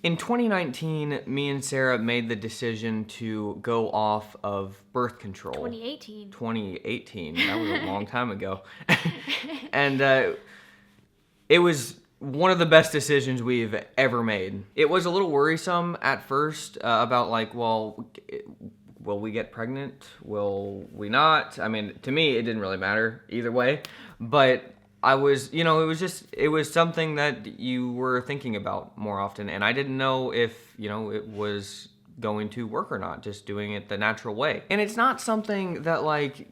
In 2019, me and Sarah made the decision to go off of birth control. 2018. 2018. That was a long time ago. And it was one of the best decisions we've ever made. It was a little worrisome at first about like, well, will we get pregnant? Will we not? I mean, to me, it didn't really matter either way. But I was, it was something that you were thinking about more often. And I didn't know if, it was going to work or not, just doing it the natural way. And it's not something that like,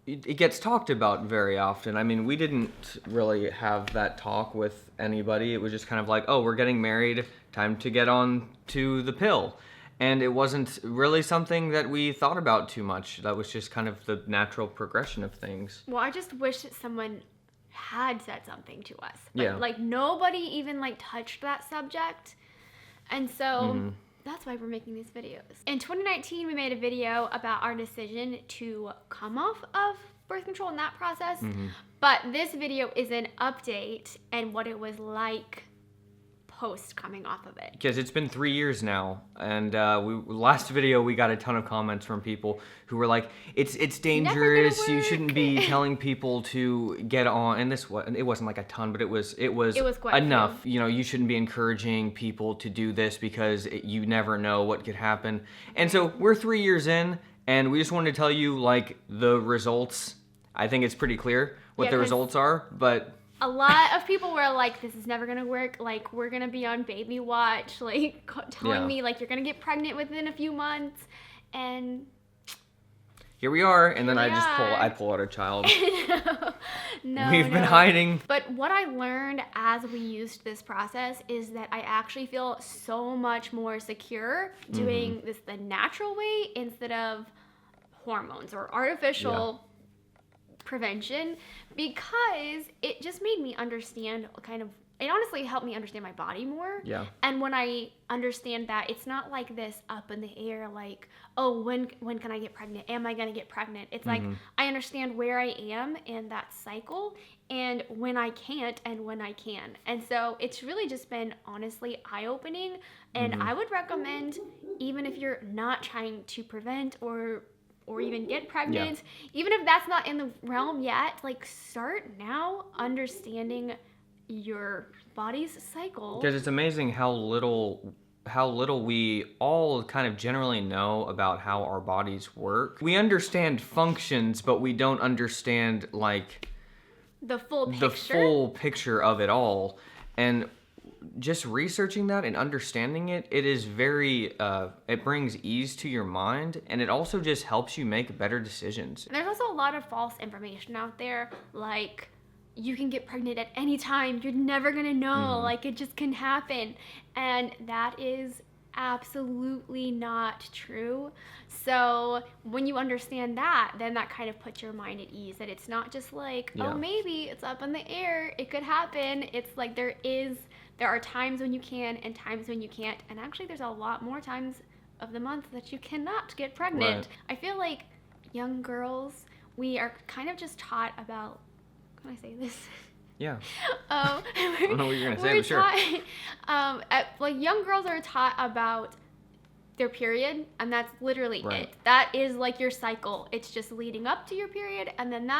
it gets talked about very often. I mean, we didn't really have that talk with anybody. It was just kind of like, oh, we're getting married, time to get on to the pill. And it wasn't really something that we thought about too much. That was just kind of the natural progression of things. Well, I just wish that someone had said something to us. Yeah. Like nobody even like touched that subject. And so that's why we're making these videos. In 2019, we made a video about our decision to come off of birth control in that process. But this video is an update and what it was like post coming off of it. Because it's been 3 years now, and last video we got a ton of comments from people who were like, "It's dangerous. You shouldn't be telling people to get on." And it wasn't like a ton, but it was quite enough. You shouldn't be encouraging people to do this because you never know what could happen. And so we're 3 years in, and we just wanted to tell you like the results. I think it's pretty clear what the results are, but. A lot of people were like, this is never going to work. Like, we're going to be on baby watch. Like, telling me, like, you're going to get pregnant within a few months. And here we are. And then I pull out a child. No, We've been hiding. But what I learned as we used this process is that I actually feel so much more secure doing this the natural way instead of hormones or artificial prevention, because it just made me understand it honestly helped me understand my body more. Yeah. And when I understand that it's not like this up in the air, like, oh, when can I get pregnant? Am I going to get pregnant? It's like, I understand where I am in that cycle and when I can't and when I can. And so it's really just been honestly eye-opening. And I would recommend, even if you're not trying to prevent or even get pregnant, even if that's not in the realm yet, like start now understanding your body's cycle. Because it's amazing how little we all kind of generally know about how our bodies work. We understand functions, but we don't understand like the full picture of it all. And just researching that and understanding it is very, it brings ease to your mind, and it also just helps you make better decisions. There's also a lot of false information out there, like you can get pregnant at any time, you're never gonna know, like it just can happen. And that is absolutely not true. So when you understand that, then that kind of puts your mind at ease, that it's not just like, oh, maybe it's up in the air, it could happen. It's like there are times when you can and times when you can't. And actually there's a lot more times of the month that you cannot get pregnant. Right. I feel like young girls, we are kind of just taught about, can I say this? Yeah. I don't know what you're gonna say, but sure. Like young girls are taught about their period, and that's literally Right. it. That is like your cycle. It's just leading up to your period, and then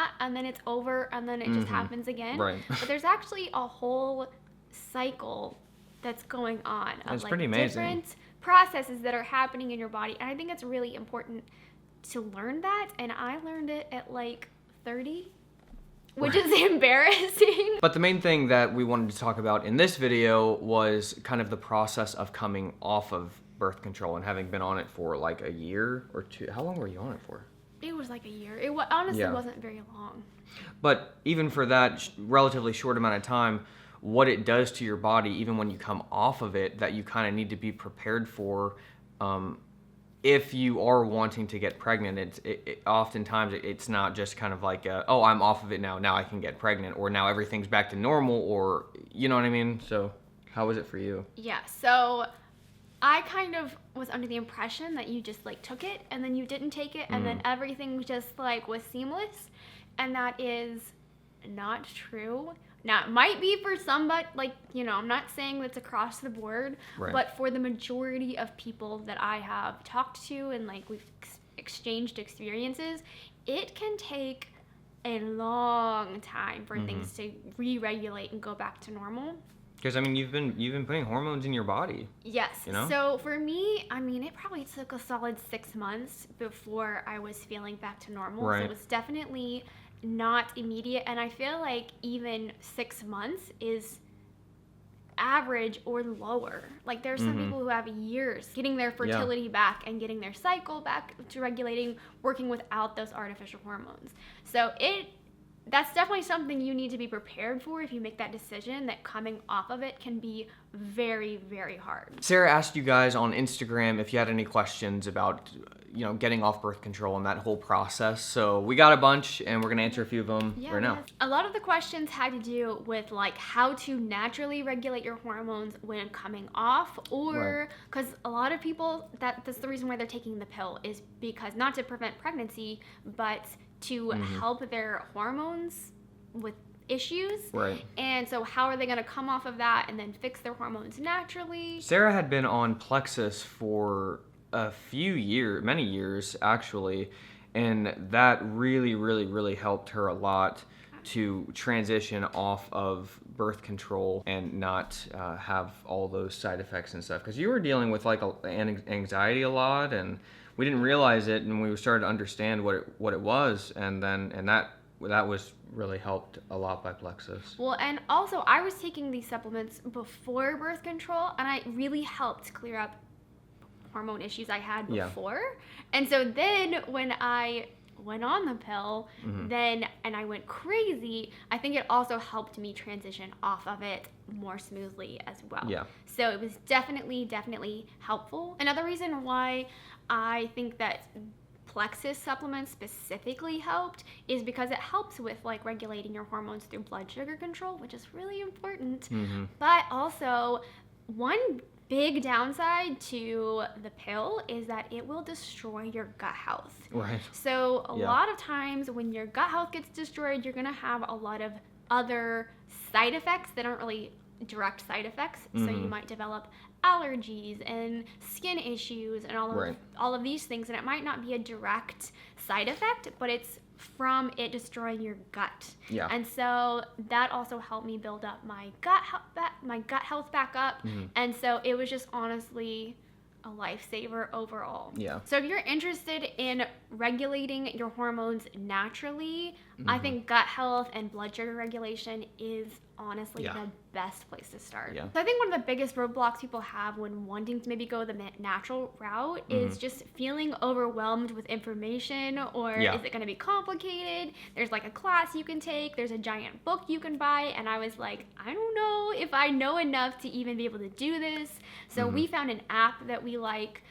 it's over, and then it just happens again. Right. But there's actually a whole cycle that's going on of That's like pretty amazing. different processes that are happening in your body, and I think it's really important to learn that. And I learned it at like 30. Which is embarrassing. But the main thing that we wanted to talk about in this video was kind of the process of coming off of birth control and having been on it for like a year or two. How long were you on it for? It was like a year. It honestly wasn't very long. But even for that relatively short amount of time, what it does to your body, even when you come off of it, that you kind of need to be prepared for. If you are wanting to get pregnant, oftentimes it's not just kind of like, oh, I'm off of it now I can get pregnant, or now everything's back to normal, or you know what I mean? So how was it for you? Yeah, so I kind of was under the impression that you just like took it and then you didn't take it and then everything just like was seamless, and that is not true. Now, it might be for somebody, like, I'm not saying that's across the board, Right. but for the majority of people that I have talked to and, like, we've exchanged experiences, it can take a long time for things to re-regulate and go back to normal. Because, I mean, you've been putting hormones in your body. Yes. You know? So for me, I mean, it probably took a solid 6 months before I was feeling back to normal. Right. So it was definitely not immediate. And I feel like even 6 months is average or lower. Like there's some people who have years getting their fertility back and getting their cycle back to regulating, working without those artificial hormones. So that's definitely something you need to be prepared for if you make that decision, that coming off of it can be very, very hard. Sara asked you guys on Instagram if you had any questions about, getting off birth control and that whole process. So we got a bunch, and we're going to answer a few of them right now. A lot of the questions had to do with, like, how to naturally regulate your hormones when coming off, or because a lot of people, that's the reason why they're taking the pill, is because not to prevent pregnancy, but to help their hormones with issues. Right. And so how are they going to come off of that and then fix their hormones naturally? Sara had been on plexus for a few years, many years actually, and that really, really, really helped her a lot to transition off of birth control and not have all those side effects and stuff. Because you were dealing with like anxiety a lot, and we didn't realize it, and we started to understand what it was, and that was really helped a lot by plexus. Well, and also I was taking these supplements before birth control, and it really helped clear up hormone issues I had before. And so then when I went on the pill, and I went crazy, I think it also helped me transition off of it more smoothly as well. Yeah. So it was definitely helpful. Another reason why I think that plexus supplements specifically helped is because it helps with like regulating your hormones through blood sugar control, which is really important. But also, one big downside to the pill is that it will destroy your gut health. Right. So a lot of times when your gut health gets destroyed, you're going to have a lot of other side effects that aren't really direct side effects. So you might develop allergies and skin issues and all of these things, and it might not be a direct side effect, but it's from it destroying your gut. Yeah. And so that also helped me build up my gut health back up. And so it was just honestly a lifesaver overall. Yeah. So if you're interested in regulating your hormones naturally, I think gut health and blood sugar regulation is honestly the best place to start. Yeah. So I think one of the biggest roadblocks people have when wanting to maybe go the natural route is just feeling overwhelmed with information, or is it going to be complicated? There's like a class you can take, there's a giant book you can buy, and I was like, I don't know if I know enough to even be able to do this. So we found an app that we like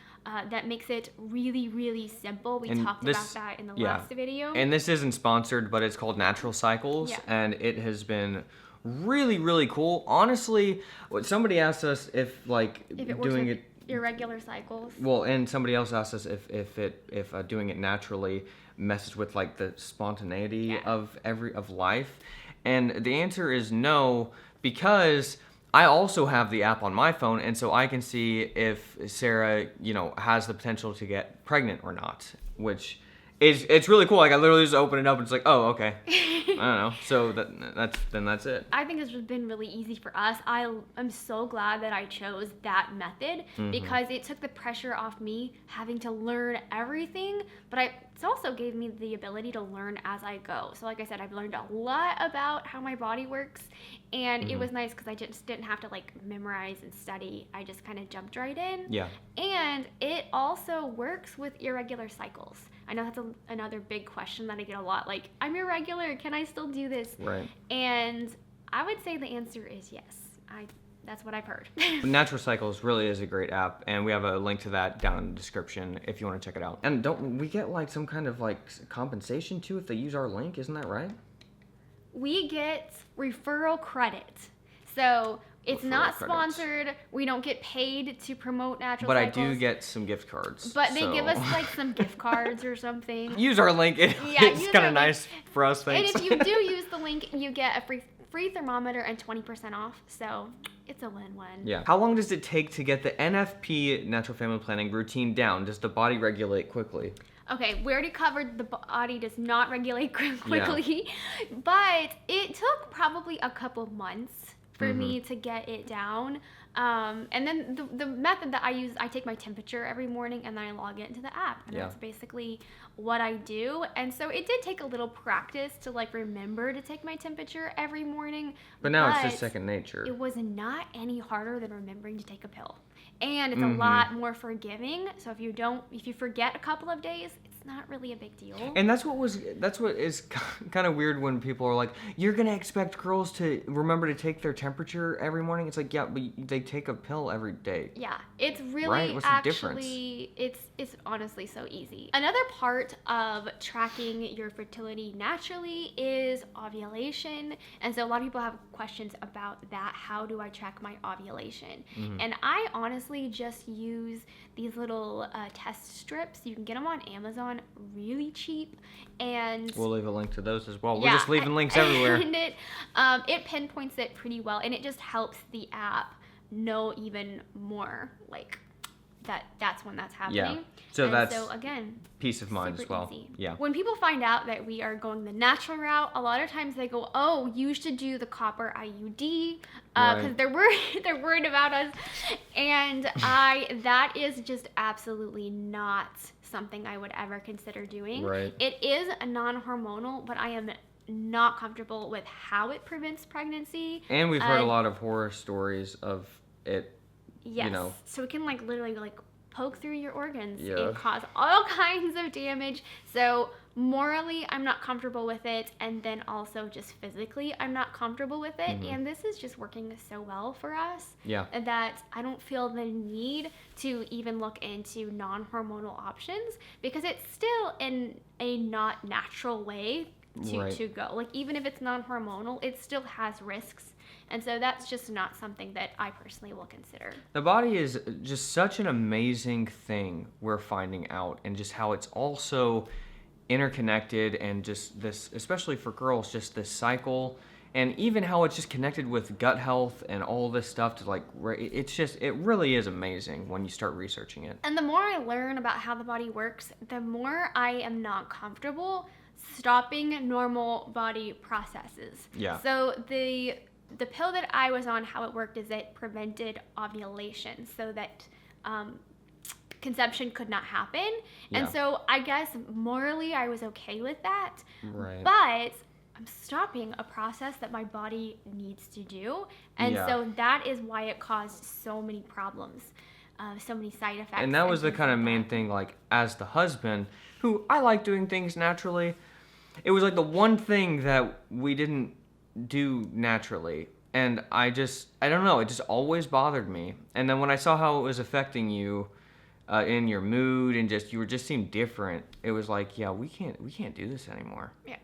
that makes it really, really simple. We talked about that in the last video. And this isn't sponsored, but it's called Natural Cycles, and it has been really, really cool. Honestly, somebody asked us if it doing it irregular cycles. Well, and somebody else asked us if doing it naturally messes with like the spontaneity of life, and the answer is no, because I also have the app on my phone, and so I can see if Sara, has the potential to get pregnant or not, which it's really cool. Like I literally just open it up and it's like, oh, okay. I don't know. So that's it. I think it's just been really easy for us. I'm so glad that I chose that method because it took the pressure off me having to learn everything, but it also gave me the ability to learn as I go. So like I said, I've learned a lot about how my body works, and it was nice because I just didn't have to like memorize and study. I just kind of jumped right in. Yeah. And it also works with irregular cycles. I know that's another big question that I get a lot. Like, I'm irregular. Can I still do this? Right. And I would say the answer is yes. That's what I've heard. Natural Cycles really is a great app, and we have a link to that down in the description if you want to check it out. And don't we get like some kind of like compensation too if they use our link? Isn't that right? We get referral credit. So it's not sponsored. We don't get paid to promote Natural Cycles. But I do get some gift cards. But they give us like some gift cards or something. Use our link. It's kind of nice for us. Thanks. And if you do use the link, you get a free free thermometer and 20% off. So it's a win-win. Yeah. How long does it take to get the NFP, natural family planning routine down? Does the body regulate quickly? Okay, we already covered the body does not regulate quickly, but it took probably a couple months for me to get it down. And then the method that I use, I take my temperature every morning and then I log it into the app. And that's basically what I do. And so it did take a little practice to like remember to take my temperature every morning. But now it's just second nature. It was not any harder than remembering to take a pill. And it's a lot more forgiving. So if you forget a couple of days, it's not really a big deal. And that's what is kind of weird when people are like, you're going to expect girls to remember to take their temperature every morning. It's like, yeah, but they take a pill every day. Yeah, it's really right? What's the difference? It's honestly so easy. Another part of tracking your fertility naturally is ovulation. And so a lot of people have questions about that. How do I track my ovulation? And I honestly just use these little test strips. You can get them on Amazon really cheap. And we'll leave a link to those as well. We're just leaving links everywhere. And it pinpoints it pretty well, and it just helps the app know even more like that's when that's happening. Yeah. So that's again, peace of mind as well. Easy. Yeah. When people find out that we are going the natural route, a lot of times they go, "Oh, you should do the copper IUD," because they're worried about us, and that is just absolutely not something I would ever consider doing. Right. It is a non-hormonal, but I am not comfortable with how it prevents pregnancy. And we've heard a lot of horror stories of it. Yes. You know. So it can literally poke through your organs Yeah. and cause all kinds of damage. So morally, I'm not comfortable with it, and then also just physically, I'm not comfortable with it. And this is just working so well for us that I don't feel the need to even look into non-hormonal options, because it's still in a not natural way to go. Even if it's non-hormonal, it still has risks. And so that's just not something that I personally will consider. The body is just such an amazing thing we're finding out, and just how it's also interconnected, and just this, especially for girls, just this cycle, and even how it's just connected with gut health and all this stuff to it really is amazing when you start researching it. And the more I learn about how the body works, the more I am not comfortable stopping normal body processes. Yeah. So the pill that I was on, how it worked is it prevented ovulation so that conception could not happen. Yeah. And so I guess morally I was okay with that. Right. But I'm stopping a process that my body needs to do. And so that is why it caused so many problems, so many side effects. And that was the kind of main thing, as the husband, who I like doing things naturally, it was the one thing that we didn't do naturally, and I don't know, it just always bothered me. And then when I saw how it was affecting you in your mood, and you just seemed different, it was we can't do this anymore. Yeah,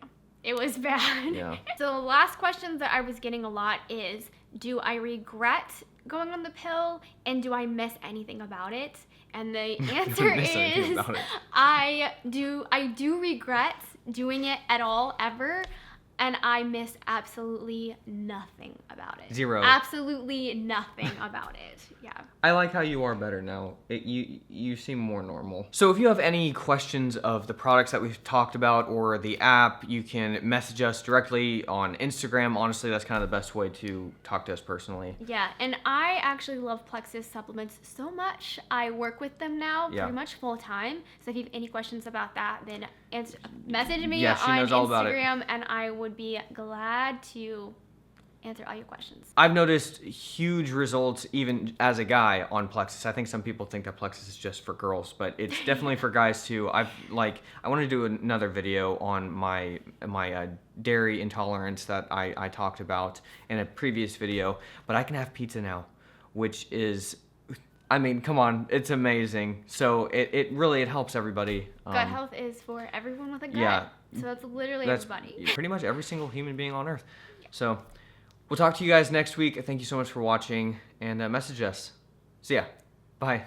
it was bad. Yeah. So the last question that I was getting a lot is, do I regret going on the pill, and do I miss anything about it? And the answer is I do regret doing it at all, ever. And I miss absolutely nothing about it. Zero. Absolutely nothing about it. Yeah. I like how you are better now. You seem more normal. So if you have any questions of the products that we've talked about or the app, you can message us directly on Instagram. Honestly, that's kind of the best way to talk to us personally. Yeah, and I actually love Plexus supplements so much. I work with them now pretty much full time. So if you have any questions about that, then message me on Instagram, and I would be glad to answer all your questions. I've noticed huge results even as a guy on Plexus. I think some people think that Plexus is just for girls, but it's definitely for guys too. I want to do another video on my dairy intolerance that I talked about in a previous video, but I can have pizza now, which is, I mean, come on, it's amazing. So it really helps everybody. Gut health is for everyone with a gut. Yeah. So that's literally everybody. Pretty much every single human being on earth. Yeah. So we'll talk to you guys next week. Thank you so much for watching, and message us. See ya. Bye.